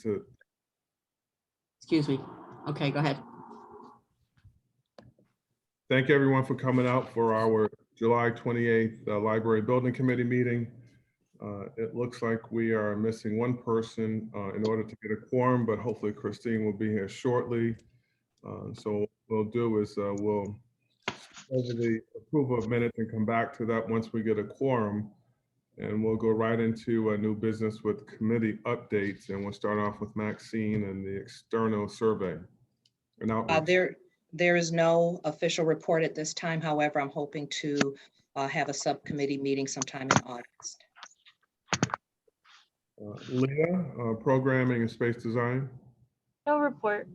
to. Excuse me. Okay, go ahead. Thank everyone for coming out for our July 28th Library Building Committee meeting. It looks like we are missing one person in order to get a quorum, but hopefully Christine will be here shortly. So what we'll do is we'll over the approval of minutes and come back to that once we get a quorum. And we'll go right into a new business with committee updates. And we'll start off with Maxine and the external survey. And there is no official report at this time. However, I'm hoping to have a subcommittee meeting sometime in August. Leah, programming and space design. No report.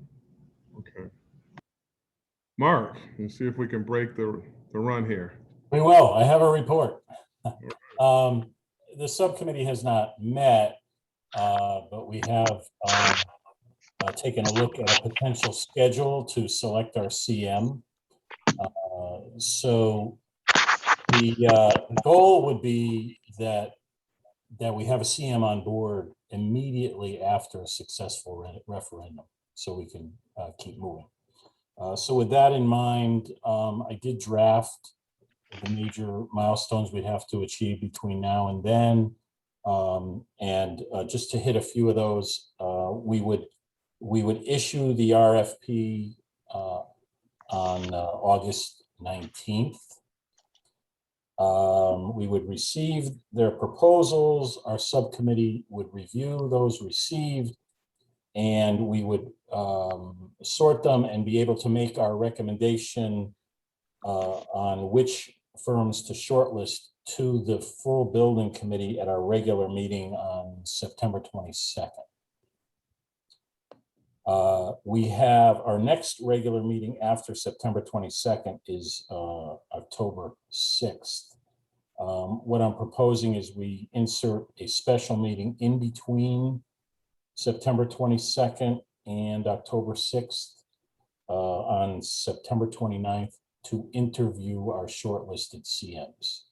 Okay. Mark, let's see if we can break the run here. We will. I have a report. The subcommittee has not met, but we have taken a look at a potential schedule to select our CM. So the goal would be that we have a CM on board immediately after a successful referendum, so we can keep moving. So with that in mind, I did draft the major milestones we'd have to achieve between now and then. And just to hit a few of those, we would issue the RFP on August 19th. We would receive their proposals. Our subcommittee would review those received, and we would sort them and be able to make our recommendation on which firms to shortlist to the full building committee at our regular meeting on September 22nd. We have our next regular meeting after September 22nd is October 6th. What I'm proposing is we insert a special meeting in between September 22nd and October 6th on September 29th to interview our shortlisted CMs.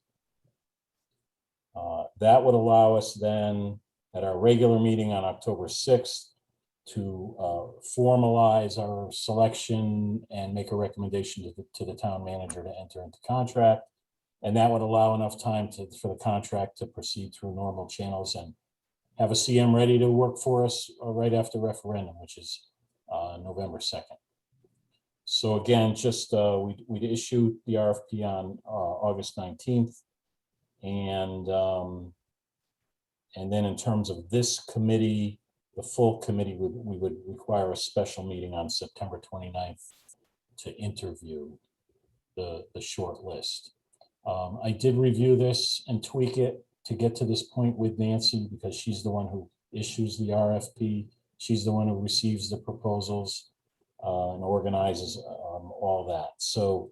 That would allow us then at our regular meeting on October 6th to formalize our selection and make a recommendation to the town manager to enter into contract. And that would allow enough time for the contract to proceed through normal channels and have a CM ready to work for us right after referendum, which is November 2nd. So again, just we'd issue the RFP on August 19th. And then in terms of this committee, the full committee, we would require a special meeting on September 29th to interview the short list. I did review this and tweak it to get to this point with Nancy, because she's the one who issues the RFP. She's the one who receives the proposals and organizes all that. So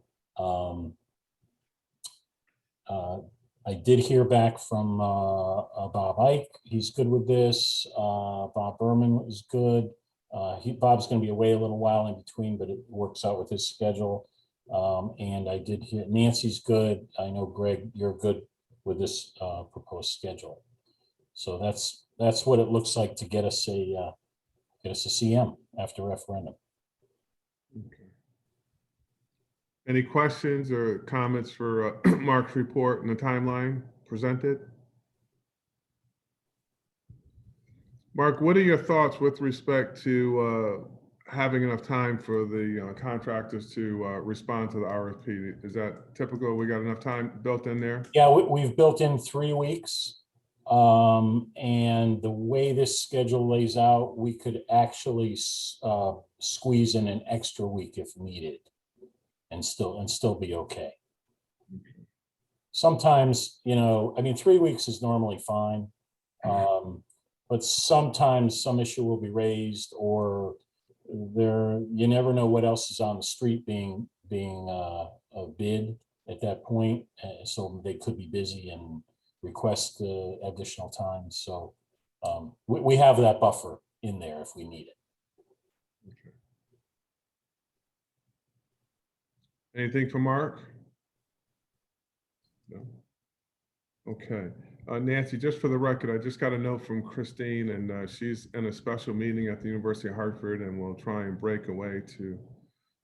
I did hear back from Bob Ike. He's good with this. Bob Berman is good. Bob's going to be away a little while in between, but it works out with his schedule. And I did hear Nancy's good. I know Greg, you're good with this proposed schedule. So that's what it looks like to get us a CM after referendum. Okay. Any questions or comments for Mark's report and the timeline presented? Mark, what are your thoughts with respect to having enough time for the contractors to respond to the RFP? Is that typical? We got enough time built in there? Yeah, we've built in 3 weeks. And the way this schedule lays out, we could actually squeeze in an extra week if needed and still be okay. Sometimes, you know, I mean, 3 weeks is normally fine. But sometimes some issue will be raised, or you never know what else is on the street being a bid at that point. So they could be busy and request additional time. So we have that buffer in there if we need it. Okay. Anything for Mark? No. Okay. Nancy, just for the record, I just got a note from Christine, and she's in a special meeting at the University of Hartford, and will try and break away to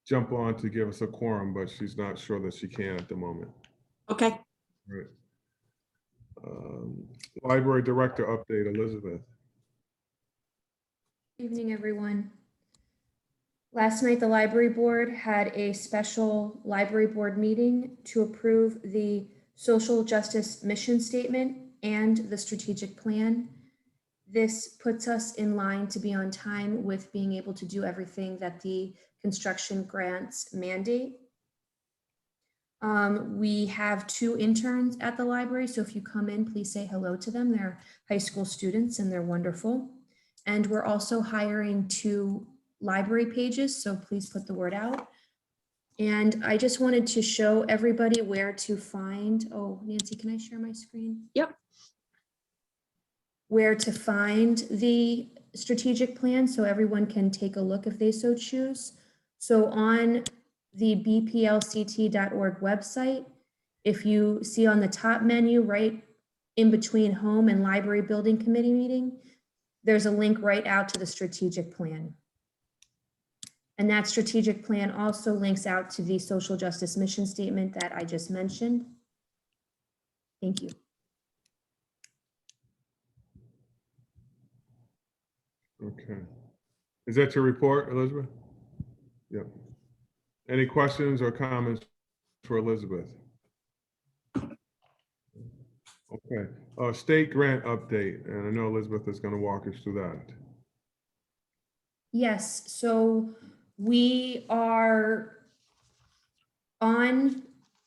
jump on to give us a quorum, but she's not sure that she can at the moment. Okay. Right. Library Director update, Elizabeth. Evening, everyone. Last night, the library board had a special library board meeting to approve the social justice mission statement and the strategic plan. This puts us in line to be on time with being able to do everything that the construction grants mandate. We have 2 interns at the library, so if you come in, please say hello to them. They're high school students and they're wonderful. And we're also hiring 2 library pages, so please put the word out. And I just wanted to show everybody where to find, oh, Nancy, can I share my screen? Yep. Where to find the strategic plan so everyone can take a look if they so choose. So on the bplct.org website, if you see on the top menu, right in between home and library building committee meeting, there's a link right out to the strategic plan. And that strategic plan also links out to the social justice mission statement that I just mentioned. Thank you. Okay. Is that your report, Elizabeth? Yep. Any questions or comments for Elizabeth? Okay. State grant update, and I know Elizabeth is going to walk us through that. Yes, so we are on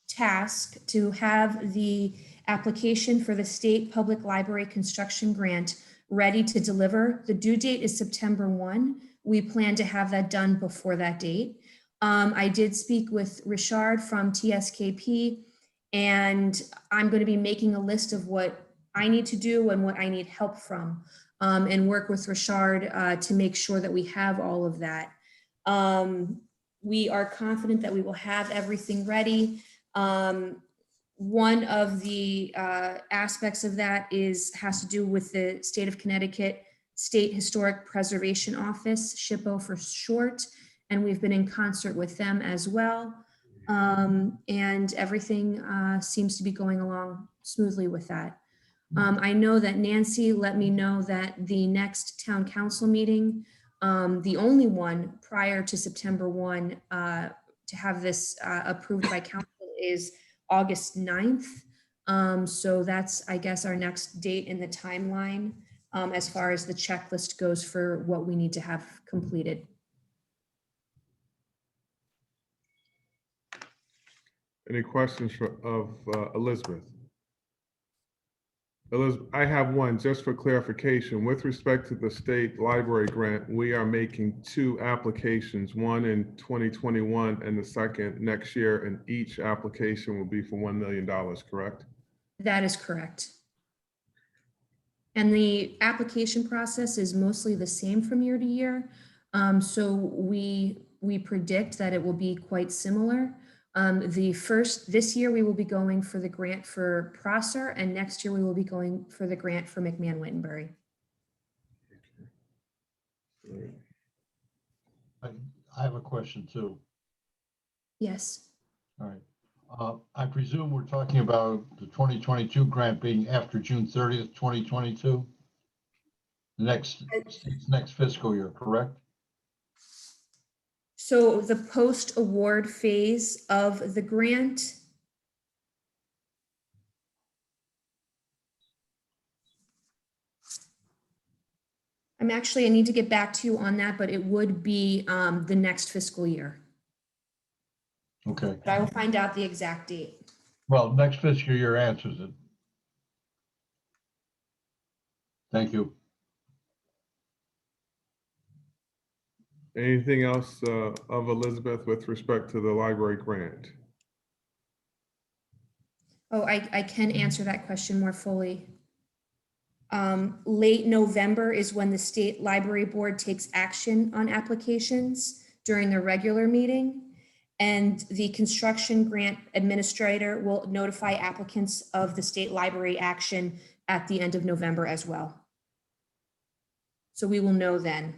task to have the application for the state public library construction grant ready to deliver. The due date is September 1. We plan to have that done before that date. I did speak with Richard from TSKP, and I'm going to be making a list of what I need to do and what I need help from, and work with Richard to make sure that we have all of that. We are confident that we will have everything ready. One of the aspects of that has to do with the state of Connecticut State Historic Preservation Office, SHPO for short, and we've been in concert with them as well. And everything seems to be going along smoothly with that. I know that Nancy let me know that the next town council meeting, the only one prior to September 1 to have this approved by council, is August 9th. So that's, I guess, our next date in the timeline as far as the checklist goes for what we need to have completed. Any questions of Elizabeth? Elizabeth, I have one just for clarification. With respect to the state library grant, we are making 2 applications, one in 2021 and the second next year, and each application will be for $1 million, correct? That is correct. And the application process is mostly the same from year to year. So we predict that it will be quite similar. This year we will be going for the grant for Prosser, and next year we will be going for the grant for McMahon-Wittenberry. I have a question too. Yes. All right. I presume we're talking about the 2022 grant being after June 30th, 2022? Next fiscal year, correct? So the post-award phase of the grant, I need to get back to you on that, but it would be the next fiscal year. Okay. But I will find out the exact date. Well, next fiscal year answers it. Thank you. Anything else of Elizabeth with respect to the library grant? Oh, I can answer that question more fully. Late November is when the State Library Board takes action on applications during their regular meeting. And the construction grant administrator will notify applicants of the state library action at the end of November as well. So we will know then.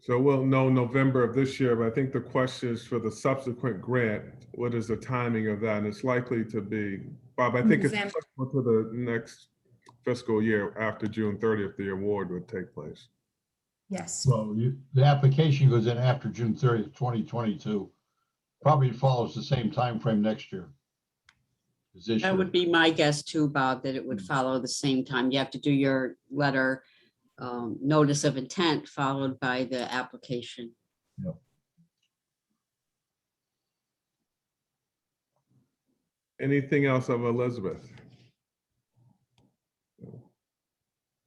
So we'll know November of this year, but I think the question is for the subsequent grant, what is the timing of that? And it's likely to be, Bob, I think it's November. to the next fiscal year after June 30th, the award would take place. Yes. Well, the application goes in after June 30th, 2022. Probably follows the same time frame next year. as this That year. would be my guess too, Bob, that it would follow the same time. You have to do your letter, notice of intent followed by the application. Anything else of Elizabeth?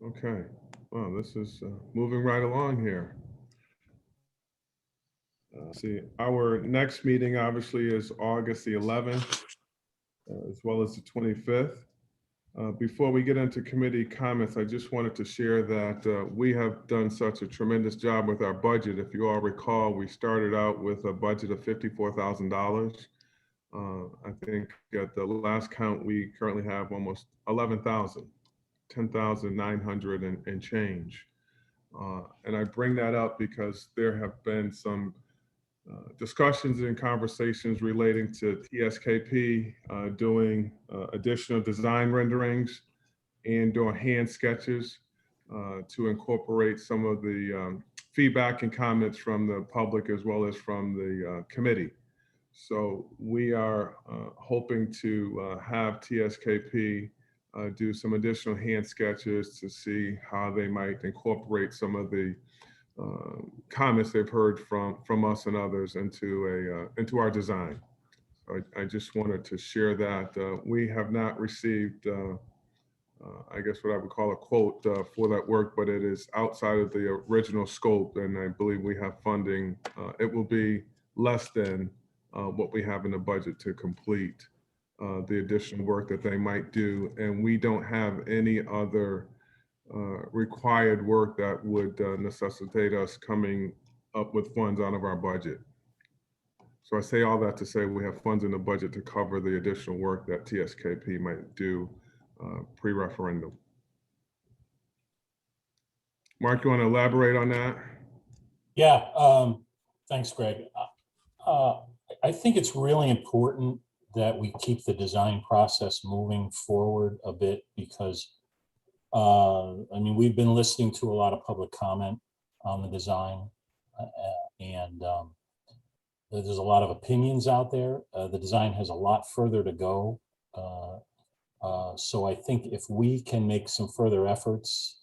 Okay, well, this is moving right along here. See, our next meeting obviously is August the 11th, as well as the 25th. Before we get into committee comments, I just wanted to share that we have done such a tremendous job with our budget. If you all recall, we started out with a budget of $54,000. I think at the last count, we currently have almost 11,000, 10,900 and change. And I bring that up because there have been some discussions and conversations relating to TSKP doing additional design renderings and doing hand sketches to incorporate some of the feedback and comments from the public as well as from the committee. So we are hoping to have TSKP do some additional hand sketches to see how they might incorporate some of the comments they've heard from us and others into our design. So I just wanted to share that. We have not received, I guess what I would call a quote for that work, but it is outside of the original scope, and I believe we have funding. It will be less than what we have in the budget to complete the additional work that they might do, and we don't have any other required work that would necessitate us coming up with funds out of our budget. So I say all that to say we have funds in the budget to cover the additional work that TSKP might do pre-referendum. Mark, you want to elaborate on that? Yeah, thanks, Greg. I think it's really important that we keep the design process moving forward a bit because I mean, we've been listening to a lot of public comment on the design and there's a lot of opinions out there. The design has a lot further to go. So I think if we can make some further efforts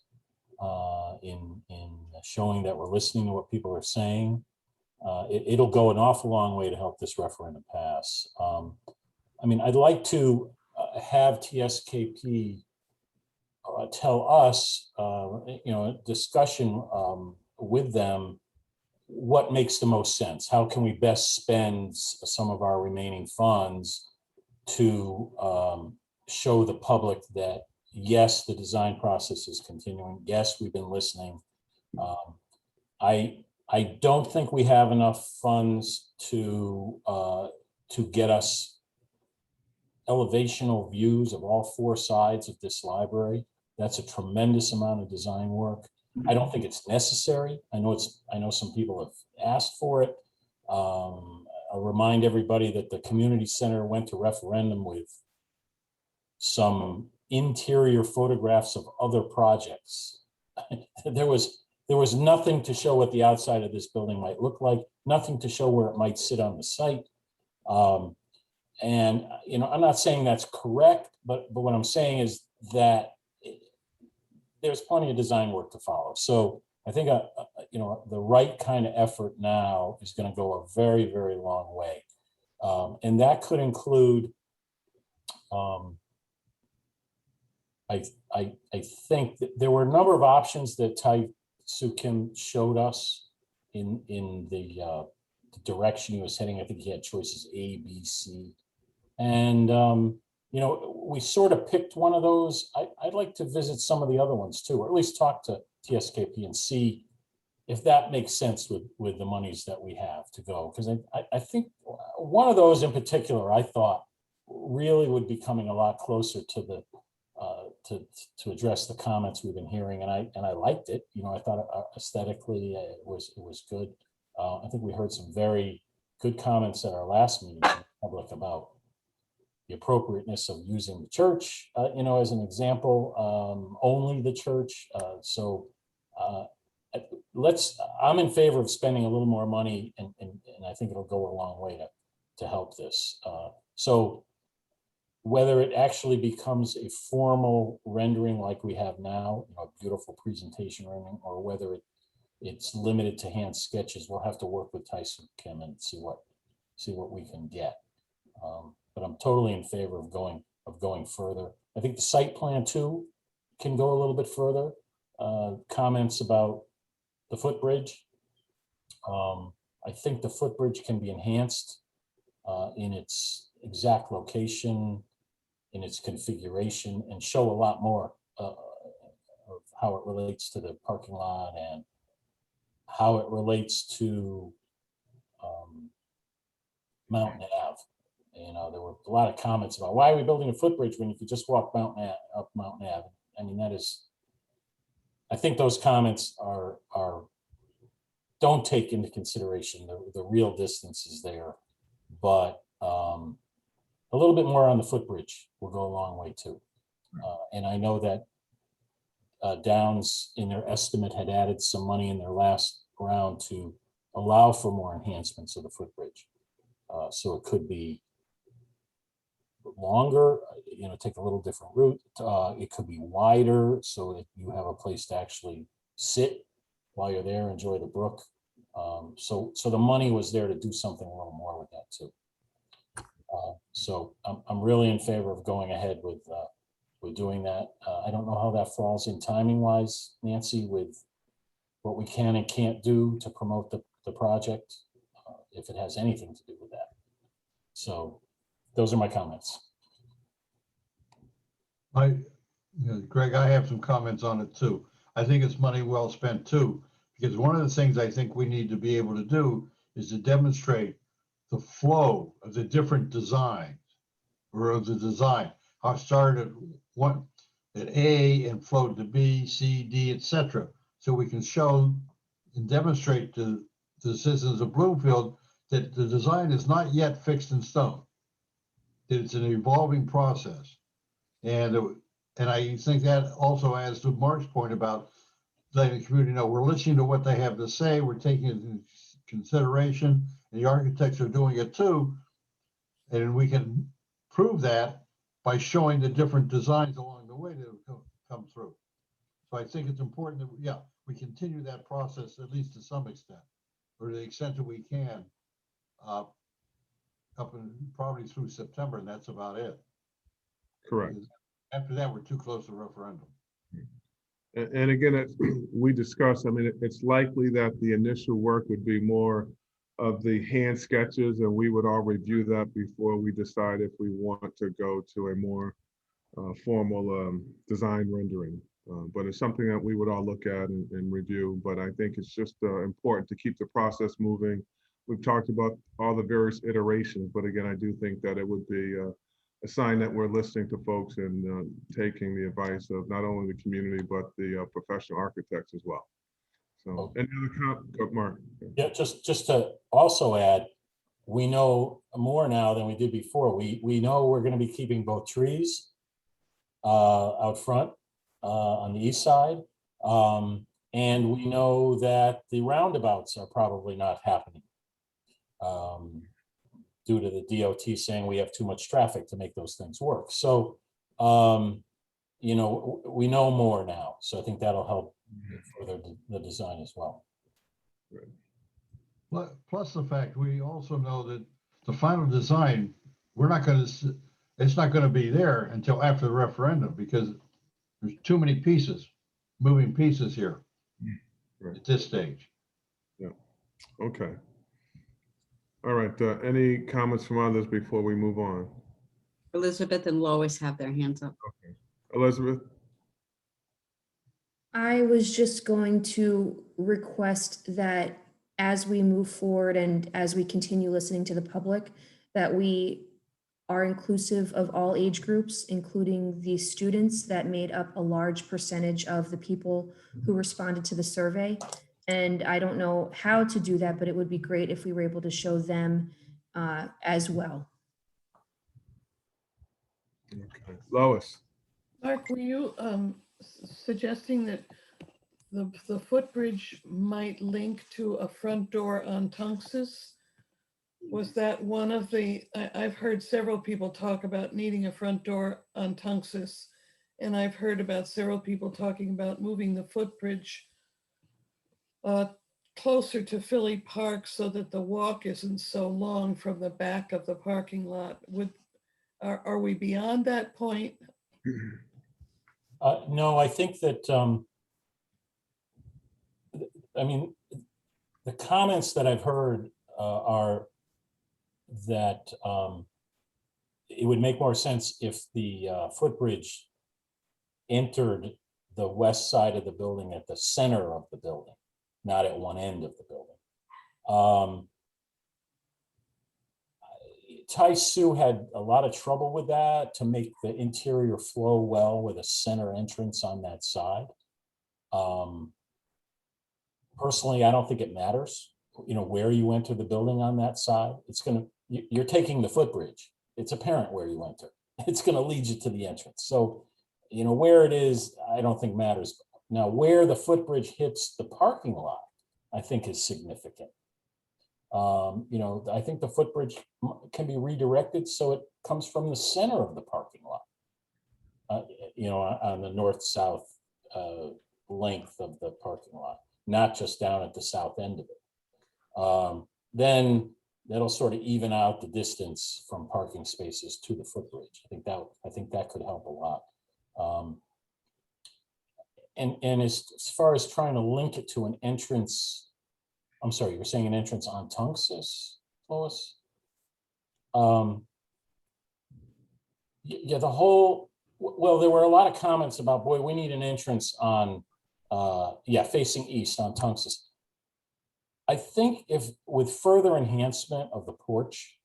in showing that we're listening to what people are saying, it'll go an awful long way to help this referendum pass. I mean, I'd like to have TSKP tell us, a discussion with them, what makes the most sense? How can we best spend some of our remaining funds to show the public that, yes, the design process is continuing. Yes, we've been listening. I don't think we have enough funds to get us elevational views of all four sides of this library. That's a tremendous amount of design work. I don't think it's necessary. I know some people have asked for it. I'll remind everybody that the community center went to referendum with some interior photographs of other projects. There was nothing to show what the outside of this building might look like, nothing to show where it might sit on the site. And I'm not saying that's correct, but what I'm saying is that there's plenty of design work to follow. So I think the right kind of effort now is going to go a very, very long way, and that could include. I think that there were a number of options that Tai-Soo Kim showed us in the direction he was heading. I think he had choices A, B, C, and we sort of picked one of those. I'd like to visit some of the other ones too, or at least talk to TSKP and see if that makes sense with the monies that we have to go. Because I think one of those in particular, I thought really would be coming a lot closer to the to address the comments we've been hearing, and I liked it. You know, I thought aesthetically it was good. I think we heard some very good comments at our last meeting in public about the appropriateness of using the church, you know, as an example, only the church. I'm in favor of spending a little more money, and I think it'll go a long way to help this. So whether it actually becomes a formal rendering like we have now, you know, a beautiful presentation rendering, or whether it's limited to hand sketches, we'll have to work with Tyson Kim and see what we can get. But I'm totally in favor of going further. I think the site plan too can go a little bit further. Comments about the footbridge. I think the footbridge can be enhanced in its exact location, in its configuration, and show a lot more of how it relates to the parking lot and how it relates to Mountain Ave. You know, there were a lot of comments about why are we building a footbridge when you could just walk up Mountain Ave. I mean, I think those comments don't take into consideration the real distances there, but a little bit more on the footbridge will go a long way too. And I know that Downs in their estimate had added some money in their last round to allow for more enhancements of the footbridge. So it could be longer, you know, take a little different route. It could be wider so that you have a place to actually sit while you're there, enjoy the brook. So the money was there to do something a little more with that too. So I'm really in favor of going ahead with doing that. I don't know how that falls in timing wise, Nancy, with what we can and can't do to promote the project, if it has anything to do with that. So those are my comments. Greg, I have some comments on it too. I think it's money well spent too, because one of the things I think we need to be able to do is to demonstrate the flow of the different designs, or of the design, how it started at A and flowed to B, C, D, etc. So we can show and demonstrate to the citizens of Bloomfield that the design is not yet fixed in stone, that it's an evolving process. And I think that also adds to Mark's point about letting the community know we're listening to what they have to say, we're taking it into consideration, and the architects are doing it too. And we can prove that by showing the different designs along the way that have come through. So I think it's important that, we continue that process at least to some extent, or to the extent that we can, up and probably through September, and that's about it. Correct. After that, we're too close to referendum. And again, as we discussed, I mean, it's likely that the initial work would be more of the hand sketches, and we would all review that before we decide if we want to go to a more formal design rendering. But it's something that we would all look at and review. But I think it's just important to keep the process moving. We've talked about all the various iterations, but again, I do think that it would be a sign that we're listening to folks and taking the advice of not only the community, but the professional architects as well. So, any other comment, Mark? Yeah, just to also add, we know more now than we did before. We know we're going to be keeping both trees out front on the east side. And we know that the roundabouts are probably not happening due to the DOT saying we have too much traffic to make those things work. So, you know, we know more now. So I think that'll help further the design as well. Plus the fact we also know that the final design, it's not going to be there until after the referendum, because there's too many moving pieces here at this stage. Yeah. Okay. All right. Any comments from others before we move on? Elizabeth and Lois have their hands up. Okay. Elizabeth? I was just going to request that as we move forward and as we continue listening to the public, that we are inclusive of all age groups, including the students that made up a large percentage of the people who responded to the survey. And I don't know how to do that, but it would be great if we were able to show them as well. Okay. Lois, Mark, were you suggesting that the footbridge might link to a front door on Tungus? Was that one of the, I've heard several people talk about needing a front door on Tungus. And I've heard about several people talking about moving the footbridge closer to Philly Park so that the walk isn't so long from the back of the parking lot. Are we beyond that point? No, I think that, I mean, the comments that I've heard are that it would make more sense if the footbridge entered the west side of the building at the center of the building, not at one end of the building. Tai Su had a lot of trouble with that to make the interior flow well with a center entrance on that side. Personally, I don't think it matters, you know, where you enter the building on that side. You're taking the footbridge. It's apparent where you enter. It's going to lead you to the entrance. So, you know, where it is, I don't think matters. Now, where the footbridge hits the parking lot, I think is significant. You know, I think the footbridge can be redirected so it comes from the center of the parking lot, you know, on the north-south length of the parking lot, not just down at the south end of it. Then that'll sort of even out the distance from parking spaces to the footbridge. I think that could help a lot. And as far as trying to link it to an entrance, I'm sorry, you're saying an entrance on Tungus, Lois? Yeah, well, there were a lot of comments about, boy, we need an entrance on, facing east on Tungus. I think if with further enhancement of the porch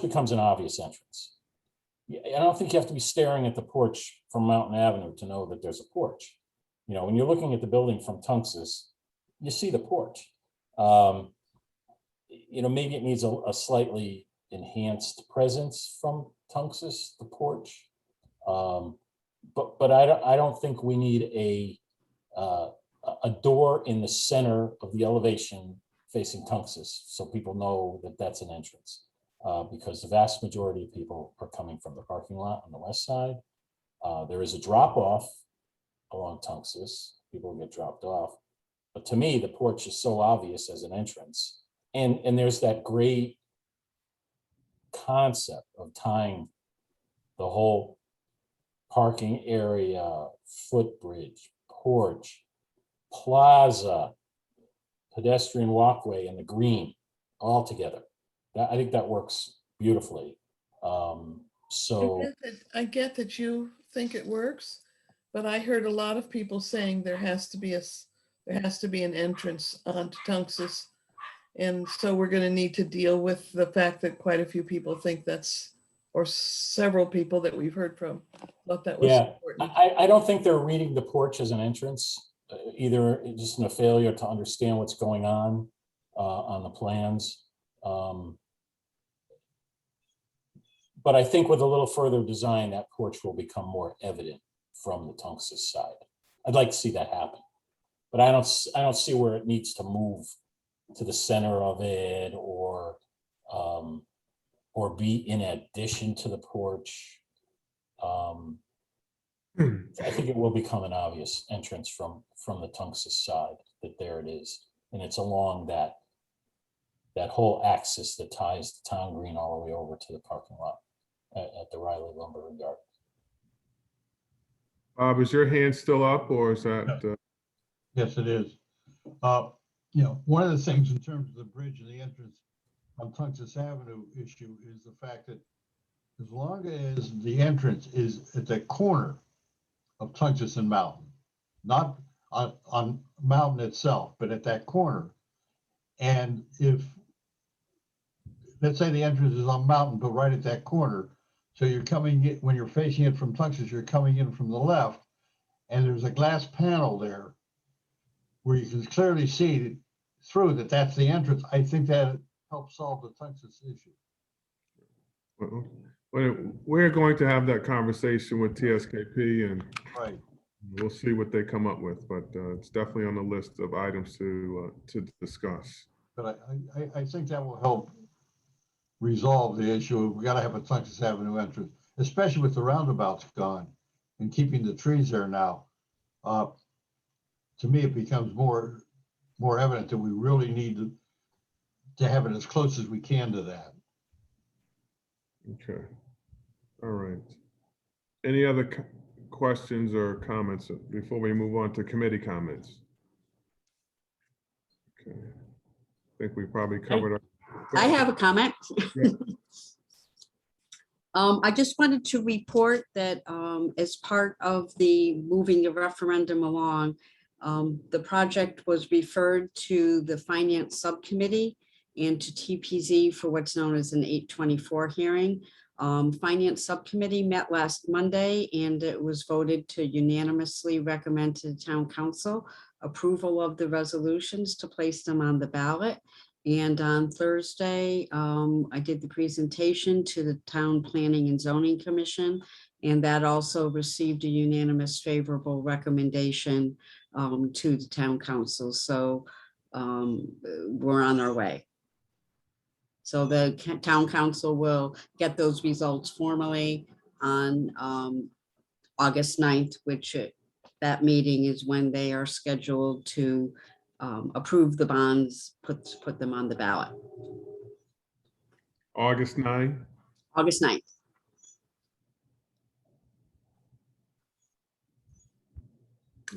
becomes an obvious entrance. I don't think you have to be staring at the porch from Mountain Avenue to know that there's a porch. You know, when you're looking at the building from Tungus, you see the porch. You know, maybe it needs a slightly enhanced presence from Tungus, the porch. But I don't think we need a door in the center of the elevation facing Tungus, so people know that that's an entrance. Because the vast majority of people are coming from the parking lot on the west side. There is a drop off along Tungus, people get dropped off. But to me, the porch is so obvious as an entrance. And there's that great concept of tying the whole parking area, footbridge, porch, plaza, pedestrian walkway, and the green all together. I think that works beautifully. I get that you think it works, but I heard a lot of people saying there has to be an entrance onto Tungus. And so we're going to need to deal with the fact that quite a few people think that's, or several people that we've heard from thought that was important. I don't think they're reading the porch as an entrance, either just in a failure to understand what's going on the plans. But I think with a little further design, that porch will become more evident from the Tungus side. I'd like to see that happen, but I don't see where it needs to move to the center of it or be in addition to the porch. I think it will become an obvious entrance from the Tungus side, that there it is, and it's along that whole axis that ties the town green all the way over to the parking lot at the Riley Lumber Yard. Bob, is your hand still up, or is that? Yes, it is. You know, one of the things in terms of the bridge and the entrance on Tungus Avenue issue is the fact that as long as the entrance is at the corner of Tungus and Mountain, not on Mountain itself, but at that corner, and if let's say the entrance is on Mountain, but right at that corner. So you're coming in, when you're facing it from Tungus, you're coming in from the left, and there's a glass panel there where you can clearly see through that that's the entrance. I think that helps solve the Tungus issue. Well, we're going to have that conversation with TSKP and Right. we'll see what they come up with, but it's definitely on the list of items to discuss. But I think that will help resolve the issue. We gotta have a Tungus Avenue entrance, especially with the roundabouts gone and keeping the trees there now. To me, it becomes more evident that we really need to have it as close as we can to that. Okay. All right. Any other questions or comments before we move on to committee comments? Okay. I think we probably covered. I have a comment. Yeah. I just wanted to report that as part of the moving the referendum along, the project was referred to the Finance Subcommittee and to TPZ for what's known as an 824 hearing. Finance Subcommittee met last Monday and it was voted to unanimously recommend to the Town Council approval of the resolutions to place them on the ballot. And on Thursday, I did the presentation to the Town Planning and Zoning Commission, and that also received a unanimous favorable recommendation to the Town Council. So we're on our way. So the Town Council will get those results formally on August 9th, which that meeting is when they are scheduled to approve the bonds, put them on the ballot. August 9. August 9th.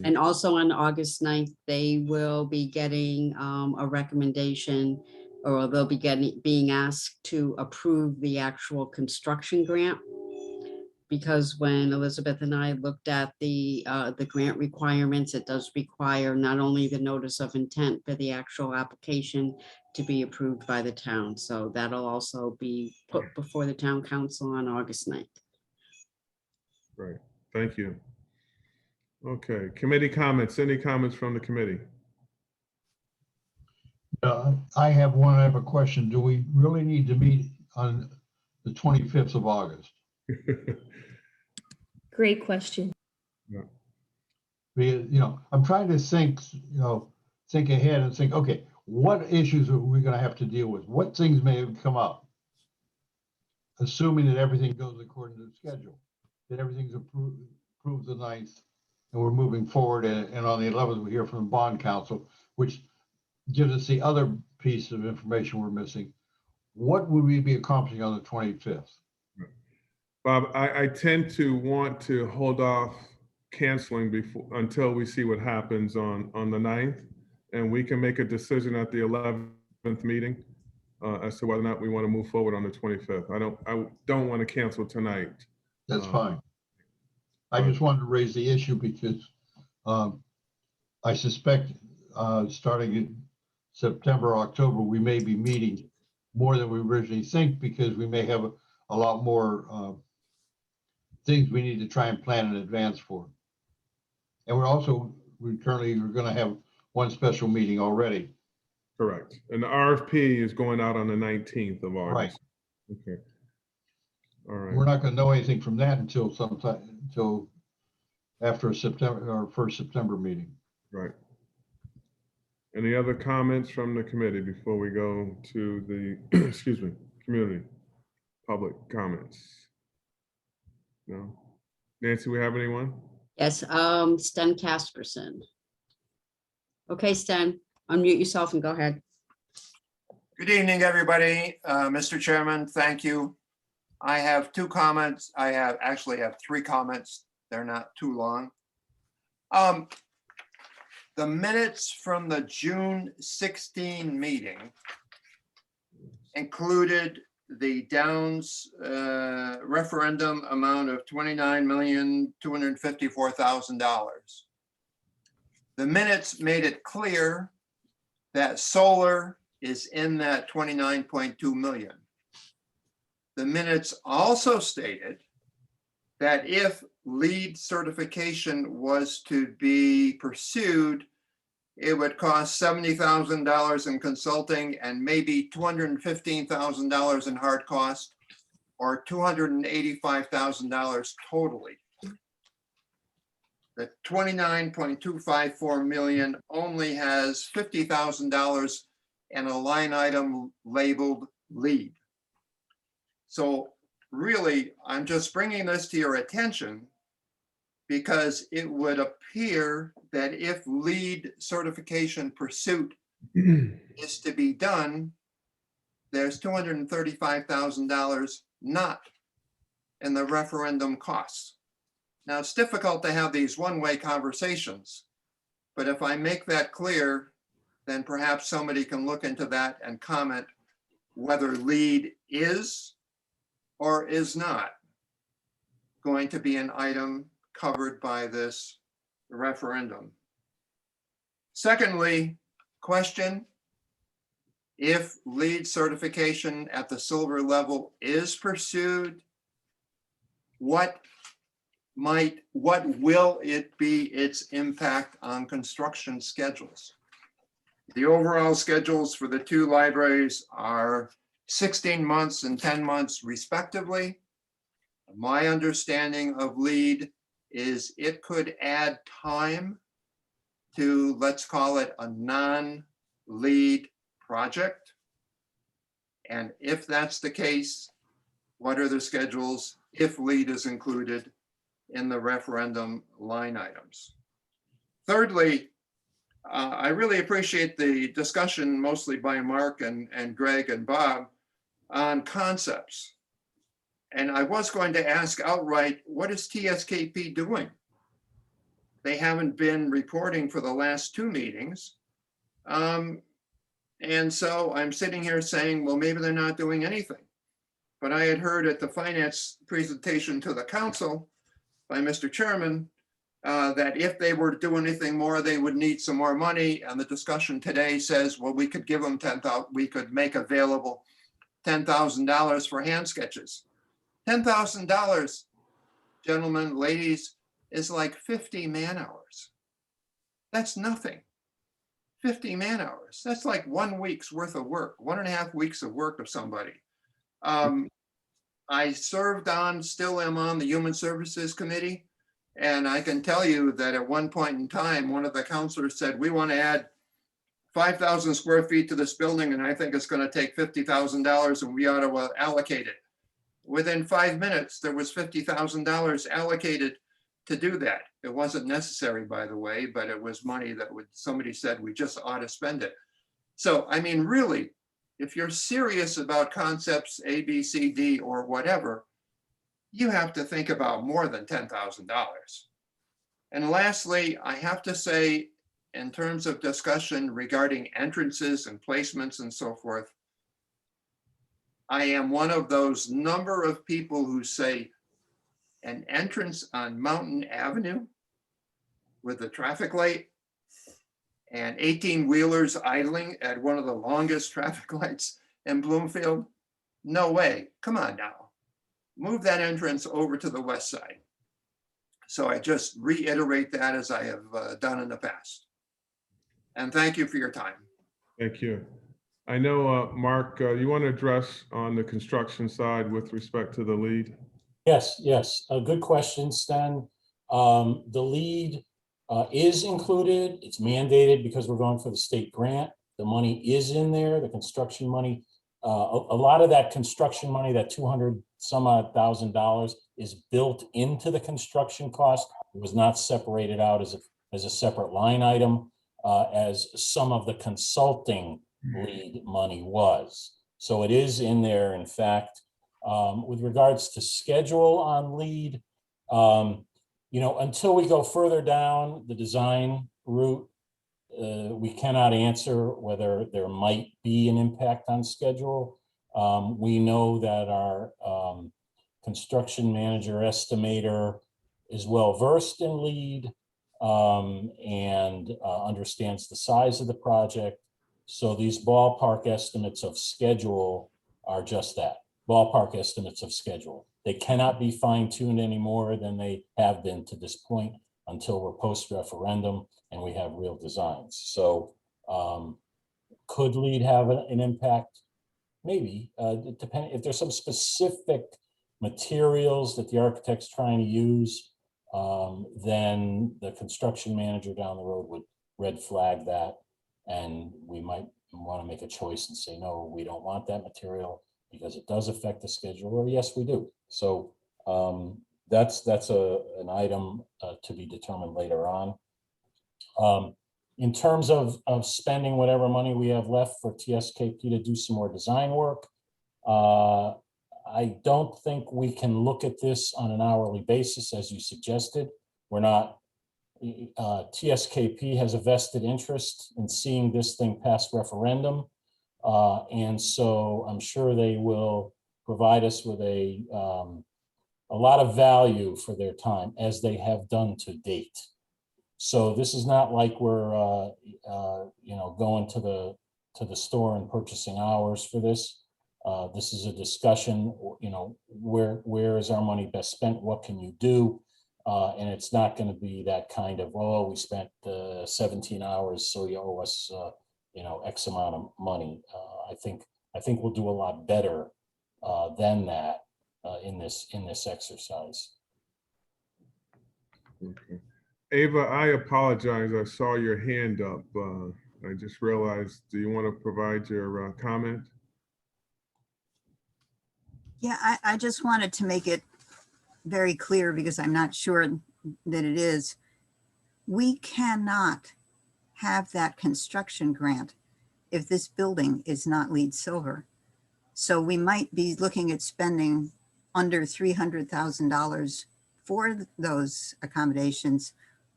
And also on August 9th, they will be getting a recommendation, or they'll be being asked to approve the actual construction grant. Because when Elizabeth and I looked at the grant requirements, it does require not only the notice of intent, but the actual application to be approved by the town. So that'll also be put before the Town Council on August 9th. Right. Thank you. Okay. Committee comments. Any comments from the committee? I have one. I have a question. Do we really need to meet on the 25th of August? Great question. I'm trying to think ahead and think, okay, what issues are we going to have to deal with? What things may have come up? Assuming that everything goes according to the schedule, that everything's approved the 9th, and we're moving forward. And on the 11th, we hear from the bond council, which gives us the other piece of information we're missing. What would we be accomplishing on the 25th? Bob, I tend to want to hold off canceling until we see what happens on the 9th, and we can make a decision at the 11th meeting as to whether or not we want to move forward on the 25th. I don't want to cancel tonight. That's fine. I just wanted to raise the issue because I suspect starting in September, October, we may be meeting more than we originally think because we may have a lot more things we need to try and plan in advance for. And we're currently going to have one special meeting already. Correct. And the RFP is going out on the 19th of August. Right. Okay. All right. We're not going to know anything from that until after our first September meeting. Right. Any other comments from the committee before we go to the, excuse me, community public comments? No. Nancy, we have anyone? Yes, Sten Casperson. Okay, Sten, unmute yourself and go ahead. Good evening, everybody. Mr. Chairman, thank you. I have two comments. I actually have three comments. They're not too long. The minutes from the June 16 meeting included the Downs referendum amount of $29,254,000. The minutes made it clear that solar is in that 29.2 million. the minutes also stated that if lead certification was to be pursued, it would cost $70,000 in consulting and maybe $215,000 in hard cost, or $285,000 totally. The 29.254 million only has $50,000 in a line item labeled lead. So really, I'm just bringing this to your attention because it would appear that if lead certification pursuit is to be done, there's $235,000 not in the referendum costs. Now, it's difficult to have these one-way conversations, but if I make that clear, then perhaps somebody can look into that and comment whether lead is or is not going to be an item covered by this referendum. Secondly, question, if lead certification at the silver level is pursued, what will it be its impact on construction schedules? The overall schedules for the two libraries are 16 months and 10 months respectively. My understanding of lead is it could add time to, let's call it, a non-lead project. And if that's the case, what are the schedules if lead is included in the referendum line items? Thirdly, I really appreciate the discussion, mostly by Mark and Greg and Bob, on concepts. And I was going to ask outright, what is TSKP doing? They haven't been reporting for the last two meetings. And so I'm sitting here saying, well, maybe they're not doing anything. But I had heard at the finance presentation to the council by Mr. Chairman that if they were to do anything more, they would need some more money. And the discussion today says, well, we could give them $10,000, we could make available $10,000 for hand sketches. $10,000, gentlemen, ladies, is like 50 man hours. That's nothing. 50 man hours. That's like 1 week's worth of work, 1.5 weeks of work of somebody. I served on, still am on the Human Services Committee. And I can tell you that at one point in time, one of the counselors said, we want to add 5,000 square feet to this building, and I think it's going to take $50,000 and we ought to allocate it. Within 5 minutes, there was $50,000 allocated to do that. It wasn't necessary, by the way, but it was money that somebody said we just ought to spend it. So, I mean, really, if you're serious about concepts A, B, C, D, or whatever, you have to think about more than $10,000. And lastly, I have to say, in terms of discussion regarding entrances and placements and so forth, I am one of those number of people who say an entrance on Mountain Avenue with a traffic light and 18-wheelers idling at one of the longest traffic lights in Bloomfield. No way. Come on now. Move that entrance over to the west side. So I just reiterate that as I have done in the past. And thank you for your time. Thank you. I know, Mark, you want to address on the construction side with respect to the lead? Yes, a good question, Sten. The lead is included. It's mandated because we're going for the state grant. The money is in there, the construction money. A lot of that construction money, that $200,000 is built into the construction cost. It was not separated out as a separate line item as some of the consulting lead money was. So it is in there, in fact. With regards to schedule on lead, until we go further down the design route, we cannot answer whether there might be an impact on schedule. We know that our construction manager estimator is well versed in lead and understands the size of the project. So these ballpark estimates of schedule are just that. ballpark estimates of schedule. They cannot be fine-tuned any more than they have been to this point until we're post-referendum and we have real designs. So could LEED have an impact? Maybe, depending if there's some specific materials that the architect's trying to use, then the construction manager down the road would red flag that, and we might want to make a choice and say, no, we don't want that material because it does affect the schedule, or yes, we do. So that's an item to be determined later on. In terms of spending whatever money we have left for TSKP to do some more design work, I don't think we can look at this on an hourly basis, as you suggested. We're not, TSKP has a vested interest in seeing this thing pass referendum. And so I'm sure they will provide us with a lot of value for their time, as they have done to date. So this is not like we're, going to the store and purchasing hours for this. This is a discussion, where is our money best spent? What can you do? And it's not going to be that kind of, oh, we spent 17 hours, so you owe us, X amount of money. I think we'll do a lot better than that in this exercise. Okay. Ava, I apologize. I saw your hand up. I just realized, do you want to provide your comment? Yeah, I just wanted to make it very clear because I'm not sure that it is. We cannot have that construction grant if this building is not LEED silver. So we might be looking at spending under $300,000 for those accommodations,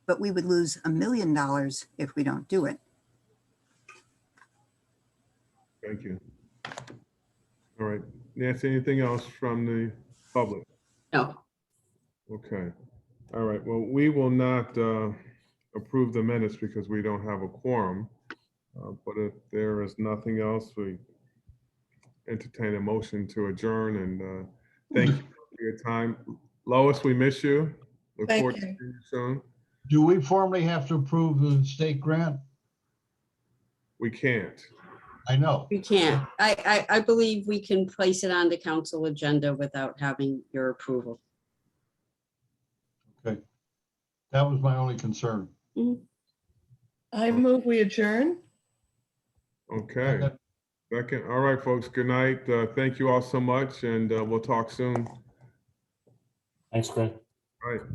but we would lose $1 million if we don't do it. Thank you. All right, Nancy, anything else from the public? No. Okay. All right, well, we will not approve the minutes because we don't have a quorum. But if there is nothing else, we entertain a motion to adjourn, and thank you for your time. Lois, we miss you. Look Thank forward to you. seeing you soon. Do we formally have to approve the state grant? We can't. I know. We can't. I believe we can place it on the council agenda without having your approval. Okay. That was my only concern. I move we adjourn. Okay. Second. All right, folks. Good night. Thank you all so much, and we'll talk soon. Thanks, Greg. All right.